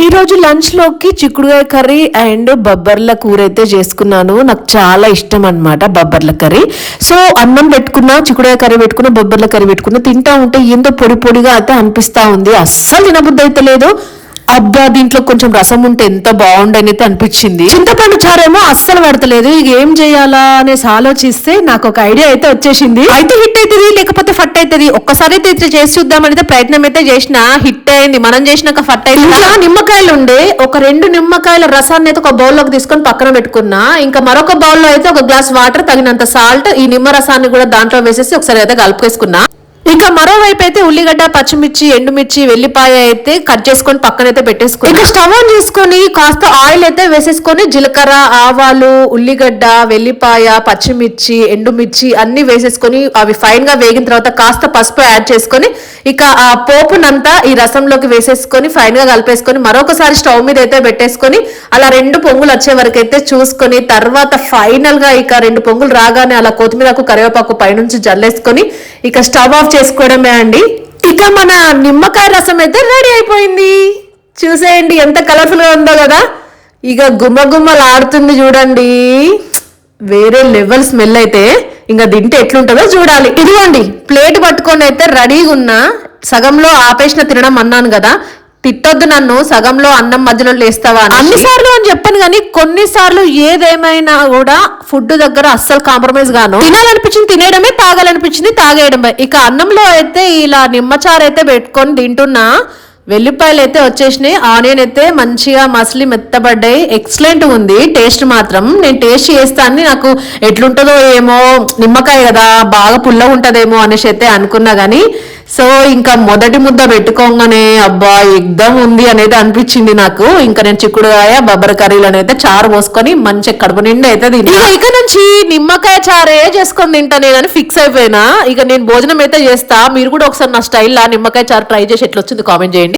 ఈ రోజు లంచ్ లోకి చిక్కుడుకాయ కర్రీ అండ్ బొబ్బర్ల కూర అయితే చేసుకున్నాను. నాకు చాలా ఇష్టం అన్నమాట బొబ్బర్ల కర్రీ. సో అన్నం పెట్టుకున్నా, చిక్కుడుకాయ కర్రీ పెట్టుకున్నా, బొబ్బర్ల కర్రీ పెట్టుకున్నా, తింటా ఉంటే ఏందో పొడి పొడిగా అయితే అనిపిస్తా ఉంది. అస్సలు తినబుద్ధి అయితే లేదు. అబ్బా దీంట్లో కొంచెం రసం ఉంటే ఎంత బాగుండని అయితే అనిపించింది. చింతపండు చారేమో అస్సలు పడతలేదు. ఇక ఏం చేయాలా అనేసి ఆలోచిస్తే నాకు ఒక ఐడియా అయితే వచ్చేసింది. అయితే హిట్ అవుతుంది లేకపోతే ఫట్ అవుతుంది. ఒక్కసారి అయితే చేసి చూద్దామని ప్రయత్నం అయితే చేసిన, హిట్ అయింది. మనం చేసినాక ఫట్ అయింది. ఇంకా నిమ్మకాయలు ఉండే ఒక 2 నిమ్మకాయల రసాన్ని అయితే ఒక బౌల్లోకి తీసుకొని పక్కన పెట్టుకున్నా. ఇంకా మరొక బౌల్లో అయితే ఒక గ్లాస్ వాటర్, తగినంత సాల్ట్, ఈ నిమ్మ రసాన్ని కూడా దాంట్లో వేసేసి ఒకసారి అయితే కలుపుకేసుకున్నా. ఇక మరోవైపు అయితే ఉల్లిగడ్డ, పచ్చిమిర్చి, ఎండుమిర్చి, వెల్లిపాయ అయితే కట్ చేసుకొని పక్కనైతే పెట్టేసుకొని ఇక స్టవ్ ఆన్ చేసుకొని కాస్త ఆయిల్ అయితే వేసేసుకొని జీలకర్ర, ఆవాలు, ఉల్లిగడ్డ, వెల్లిపాయ, పచ్చిమిర్చి, ఎండుమిర్చి అన్ని వేసేసుకొని అవి ఫైన్ గా వేగిన తర్వాత కాస్త పసుపు యాడ్ చేసుకొని ఇక ఆ పోపునంతా ఈ రసంలోకి వేసేసుకొని ఫైన్ గా కలిపేసుకొని మరొకసారి స్టవ్ మీద అయితే పెట్టేసుకొని అలా 2 పొంగులు వచ్చే వరకు అయితే చూసుకొని తర్వాత ఫైనల్ గా ఇక 2 పొంగులు రాగానే అలా కొత్తిమీరకు, కరివేపాకు పైనుంచి జల్లేసుకొని ఇక స్టవ్ ఆఫ్ చేసుకోవడమే అండి. ఇక మన నిమ్మకాయ రసం అయితే రెడీ అయిపోయింది. చూసేయండి ఎంత కలర్ఫుల్ గా ఉందో కదా. ఇక గుమ్మగుమ్మలాడుతుంది చూడండి. వేరే లెవెల్ స్మెల్ అయితే ఇంకా తింటే ఎట్లుంటుందో చూడాలి. ఇదిగోండి ప్లేట్ పట్టుకొని అయితే రెడీగా ఉన్నా. సగంలో ఆపేసిన తినడం అన్నాను కదా, తిట్టొద్దు నన్ను, సగంలో అన్నం మధ్యలో లేస్తావా అన్నిసార్లు అని చెప్పాను. కానీ కొన్నిసార్లు ఏదేమైనా కూడా ఫుడ్ దగ్గర అస్సలు కాంప్రమైజ్ గాను. తినాలనిపించింది తినేయడమే, తాగాలనిపించింది తాగేయడమే. ఇక అన్నంలో అయితే ఇలా నిమ్మచారు అయితే పెట్టుకొని తింటున్నా. వెల్లిపాయలు అయితే వచ్చేసినాయి, ఆనియన్ అయితే మంచిగా మసిలి మెత్తబడ్డాయి. ఎక్సలెంట్ ఉంది టేస్ట్ మాత్రం. నేను టేస్ట్ చేస్తాను, నాకు ఎట్లుంటుందో ఏమో, నిమ్మకాయ కదా బాగా పుల్లగా ఉంటుందేమో అనేసి అయితే అనుకున్నా. కానీ సో ఇంకా మొదటి ముద్ద పెట్టుకోగానే అబ్బా ఎగ్దం ఉంది అనేది అనిపించింది నాకు. ఇంకా నేను చిక్కుడుకాయ, బొబ్బరి కర్రీలు అయితే చారు పోసుకొని మంచిగా కడుపు నిండా అయితే తిన్నా. ఇక నుంచి నిమ్మకాయ చారే చేసుకొని తింటానే అని ఫిక్స్ అయిపోయినా. ఇక నేను భోజనం అయితే చేస్తా. మీరు కూడా ఒకసారి నా స్టైల్లో నిమ్మకాయ చారు ట్రై చేసి ఎట్లా వచ్చింది కామెంట్ చేయండి.